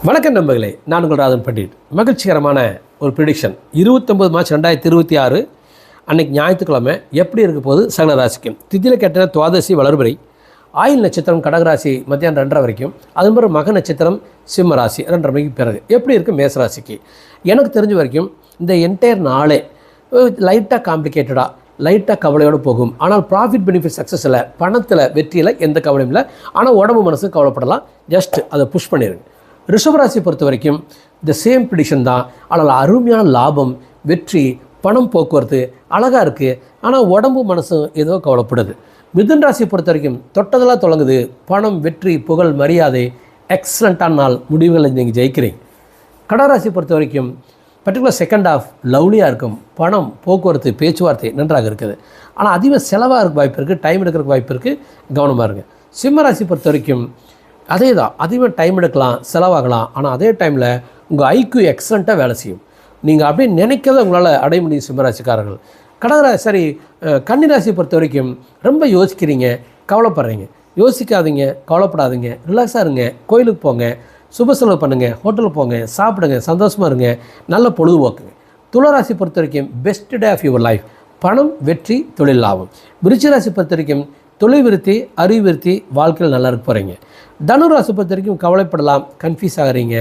வணக்கம் நண்பர்களே, நான் உங்கள் ராதன் பண்டிட். மகிழ்ச்சிகரமான ஒரு ப்ரிடிக்ஷன். 29 மார்ச் 2026 அன்னைக்கு ஞாயிற்றுக்கிழமை எப்படி இருக்க போது சகல ராசிக்கும். திதியில் கேட்ட துவாதசி வளர்பிறை, ஆயில் நட்சத்திரம் கடகராசி மத்தியானம் 2:30 வரைக்கும், அதன் பிறகு மக நட்சத்திரம் சிம்ம ராசி 2:30 மணிக்கு பிறகு எப்படி இருக்குது மேசராசிக்கு. எனக்கு தெரிஞ்ச வரைக்கும் இந்த என்டையர் நாளே லைட்டாக காம்ப்ளிகேட்டடாக லைட்டாக கவலையோடு போகும். ஆனால் ப்ராஃபிட் பெனிஃபிட் சக்ஸஸில் பணத்தில் வெற்றியில் எந்த கவலையும் இல்லை. ஆனால் உடம்பு மனசு கவலைப்படலாம். ஜஸ்ட் அதை புஷ் பண்ணிடுங்க. ரிஷபராசி பொறுத்த வரைக்கும் இந்த சேம் ப்ரிடிக்ஷன் தான். ஆனால் அருமையான லாபம், வெற்றி, பணம், போக்குவரத்து அழகாக இருக்குது. ஆனால் உடம்பு மனசும் ஏதோ கவலைப்படுது. மிதுன ராசியை பொறுத்த வரைக்கும் தொட்டதெல்லாம் தொடங்குது. பணம், வெற்றி, புகழ், மரியாதை, எக்ஸலண்ட்டான நாள், முடிவுகளை நீங்கள் ஜெயிக்கிறீங்க. கடகராசி பொறுத்த வரைக்கும் பர்டிகுலர் செகண்ட் ஆஃப் லவ்லியாக இருக்கும். பணம், போக்குவரத்து, பேச்சுவார்த்தை நன்றாக இருக்குது. ஆனால் அதிக செலவாக இருக்க வாய்ப்பு இருக்குது. டைம் எடுக்கிறதுக்கு வாய்ப்பு இருக்குது. கவனமாக இருங்க. சிம்மராசி பொறுத்த வரைக்கும் அதே தான். அதிகமாக டைம் எடுக்கலாம், செலவாகலாம். ஆனால் அதே டைமில் உங்கள் ஐக்யூ எக்ஸலண்ட்டாக வேலை செய்யும். நீங்கள் அப்படியே நினைக்கிறத உங்களால் அடைய முடியும் சிம்மராசிக்காரர்கள். கன்னிராசி பொறுத்த வரைக்கும் ரொம்ப யோசிக்கிறீங்க, கவலைப்படுறீங்க. யோசிக்காதீங்க, கவலைப்படாதீங்க, ரிலாக்ஸாக இருங்க. கோயிலுக்கு போங்க, சுப செலவு பண்ணுங்கள், ஹோட்டலுக்கு போங்க, சாப்பிடுங்க, சந்தோஷமாக இருங்க, நல்ல பொழுதுபோக்குங்க. துளாராசி பொறுத்த வரைக்கும் best day of your life. பணம், வெற்றி, தொழில் லாபம். விருச்சிகராசி பொறுத்த வரைக்கும் தொழில் விருத்தி, அறிவு விருத்தி, வாழ்க்கையில் நல்லா இருக்க போகிறீங்க. தனுராசி பொறுத்த வரைக்கும் கவலைப்படலாம், கன்ஃபியூஸ் ஆகிறீங்க,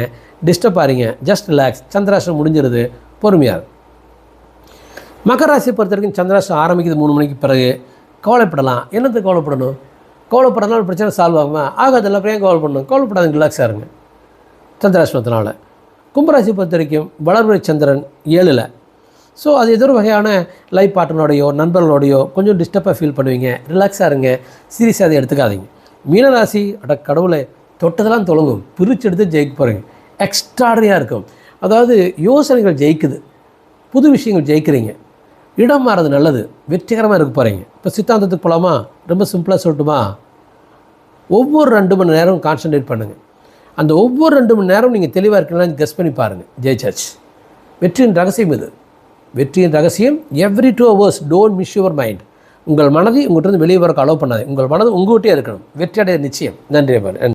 டிஸ்டர்ப் ஆகிறீங்க. Just relax. சந்திராஷ்டிரம் முடிஞ்சிருது, பொறுமையாக. மகராசி பொறுத்த வரைக்கும் சந்திராஷ்டிரம் ஆரம்பிக்குது 3 மணிக்கு பிறகு. கவலைப்படலாம். என்னத்துக்கு கவலைப்படணும்? கவலைப்படனால பிரச்சனை சால்வ் ஆகுமா? ஆகாதெல்லாம் அப்புறம் ஏன் கவலைப்படணும்? கவலைப்படாதீங்க, ரிலாக்ஸாக இருங்க சந்திராஷ்டிரத்தினால. கும்பராசி பொறுத்த வரைக்கும் வளர்பிறை சந்திரன் 7ல். ஸோ அது ஏதோ ஒரு வகையான லைஃப் பார்ட்னரோடையோ நண்பர்களோடையோ கொஞ்சம் டிஸ்டர்பாக ஃபீல் பண்ணுவீங்க. ரிலாக்ஸாக இருங்க, சீரியஸாக அதை எடுத்துக்காதீங்க. மீனராசி கடவுளை தொட்டதெல்லாம் தொடங்கும், பிரித்து எடுத்து ஜெயிக்க போகிறீங்க. எக்ஸ்ட்ராடரியாக இருக்கும். அதாவது யோசனைகள் ஜெயிக்குது, புது விஷயங்கள் ஜெயிக்கிறீங்க. இடம் மாறது நல்லது, வெற்றிகரமாக இருக்க போகிறீங்க. இப்போ சித்தாந்தத்துக்கு போகலாமா? ரொம்ப சிம்பிளாக சொல்லட்டுமா? ஒவ்வொரு 2 மணி நேரம் கான்சன்ட்ரேட் பண்ணுங்கள். அந்த ஒவ்வொரு 2 மணி நேரம் நீங்கள் தெளிவாக இருக்கீங்கன்னு கெஸ் பண்ணி பாருங்கள். ஜெயிச்சாச்சு. வெற்றியின் ரகசியம் இது. வெற்றியின் ரகசியம் every 2 hours don't miss your mind. உங்கள் மனதை உங்கள்கிட்ட வெளியே வரக்கு அலோவ் பண்ணாது. உங்கள் மனது உங்கள்கிட்டே இருக்கணும். வெற்றியடைய நிச்சயம். நன்றி.